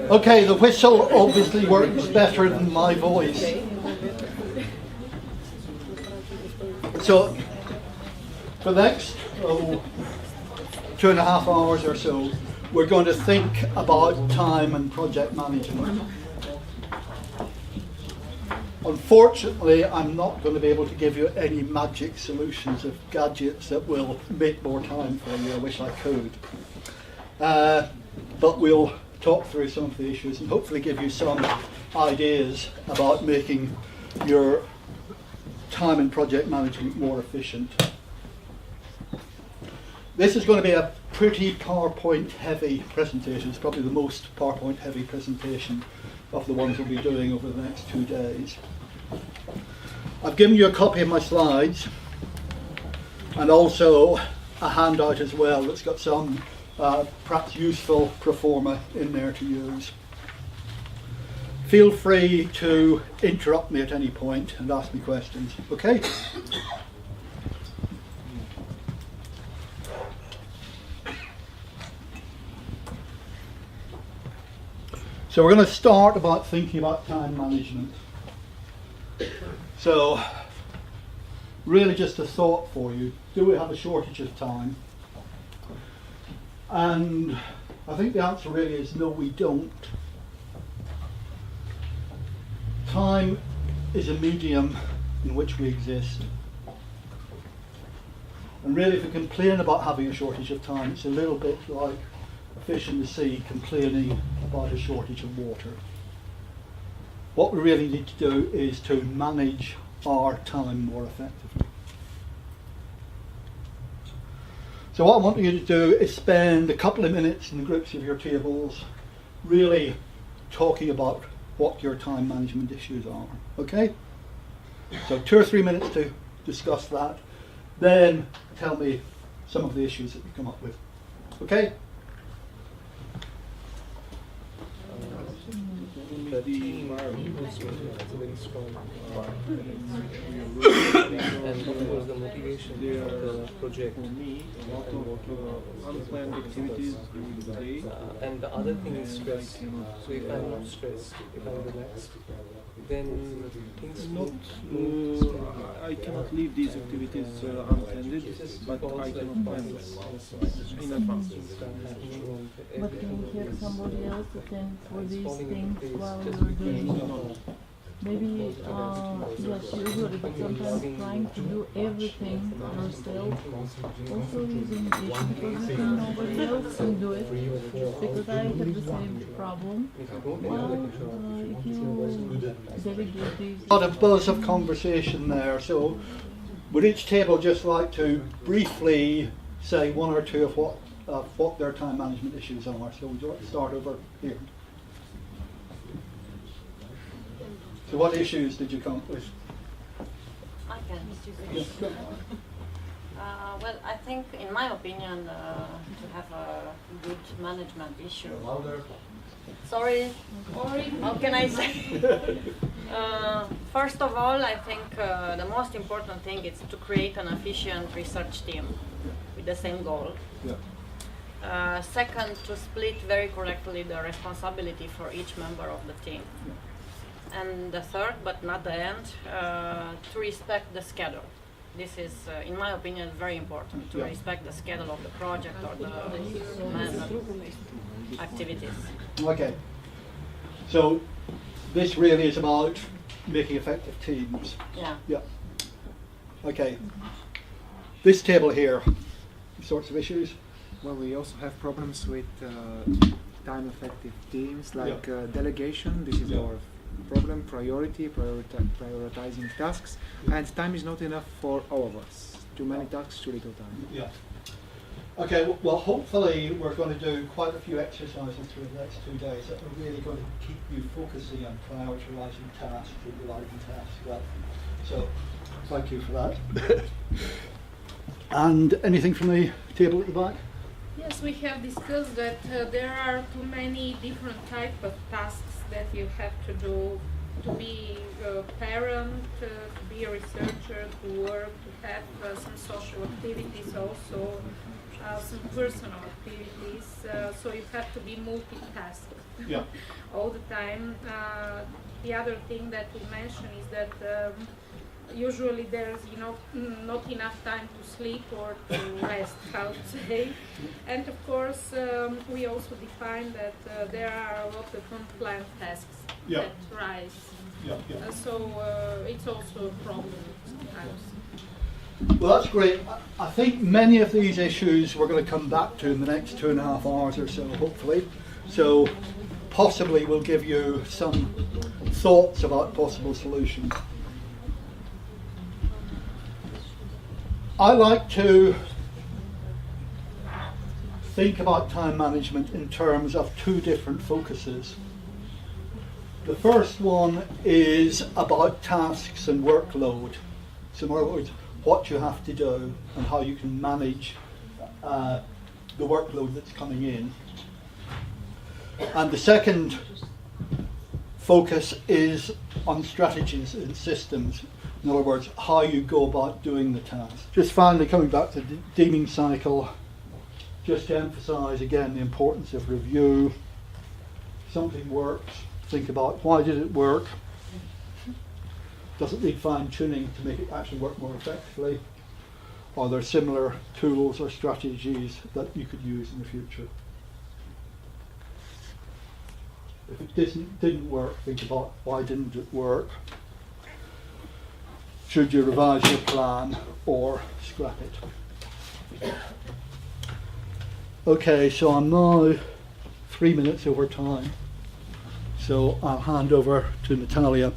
Okay, the whistle obviously works better than my voice. So, for the next 2.5 hours or so, we're going to think about time and project management. Unfortunately, I'm not going to be able to give you any magic solutions of gadgets that will make more time for you. I wish I could. But we'll talk through some of the issues and hopefully give you some ideas about making your time and project management more efficient. This is going to be a pretty PowerPoint heavy presentation. It's probably the most PowerPoint heavy presentation of the ones we'll be doing over the next 2 days. I've given you a copy of my slides and also a handout as well that's got some perhaps useful pro forma in there to use. Feel free to interrupt me at any point and ask me questions, okay? So we're going to start about thinking about time management. So, really just a thought for you. Do we have a shortage of time? And I think the answer really is no, we don't. Time is a medium in which we exist. And really if we complain about having a shortage of time, it's a little bit like a fish in the sea complaining about a shortage of water. What we really need to do is to manage our time more effectively. So what I want you to do is spend a couple of minutes in the groups of your tables really talking about what your time management issues are, okay? So 2 or 3 minutes to discuss that, then tell me some of the issues that you come up with, okay? The environment is very strong and of course the motivation of the project for me, a lot of unplanned activities during the day. And the other thing is stress. So if I'm not stressed, if I'm relaxed, then things I cannot leave these activities unattended, but I cannot plan this in advance. But can you hear somebody else attend for these things while you're doing? Maybe, yes, usually, but sometimes trying to do everything yourself also is an issue because you think nobody else can do it. Because I have the same problem. Well, if you delegate these... A lot of buzz of conversation there, so would each table just like to briefly say 1 or 2 of what their time management issues are? So would you like to start over here? So what issues did you come up with? I can. Yes, go. Well, I think, in my opinion, to have a good management issue. Louder. Sorry. How can I say? First of all, I think the most important thing is to create an efficient research team with the same goal. Yeah. Second, to split very correctly the responsibility for each member of the team. Yeah. And the third, but not the end, to respect the schedule. This is, in my opinion, very important, to respect the schedule of the project or the management activities. Okay. So this really is about making effective teams. Yeah. Yeah. Okay. This table here, sorts of issues. Well, we also have problems with time-effective teams, like delegation. This is our problem, prioritizing tasks, and time is not enough for all of us. Too many tasks, too little time. Yeah. Okay, well hopefully we're going to do quite a few exercises through the next 2 days that are really going to keep you focusing on prioritizing tasks and dividing tasks well. So, thank you for that. And anything from the table at the back? Yes, we have discussed that there are too many different types of tasks that you have to do to be a parent, to be a researcher, to work, to have some social activities also, some personal activities. So you have to be multitasking Yeah. all the time. The other thing that we mentioned is that usually there's not enough time to sleep or to rest, how to say. And of course, we also define that there are a lot of unplanned tasks Yeah. that rise. Yeah, yeah. So it's also a problem sometimes. Well, that's great. I think many of these issues we're going to come back to in the next 2.5 hours or so, hopefully. So possibly we'll give you some thoughts about possible solutions. I like to think about time management in terms of two different focuses. The first one is about tasks and workload. So in other words, what you have to do and how you can manage the workload that's coming in. And the second focus is on strategies and systems. In other words, how you go about doing the task. Just finally coming back to the deeming cycle, just to emphasize again the importance of review. Something works, think about why did it work? Does it need fine tuning to make it actually work more effectively? Are there similar tools or strategies that you could use in the future? If it didn't work, think about why didn't it work? Should you revise your plan or scrap it? Okay, so I'm now 3 minutes over time. So I'll hand over to Natalia.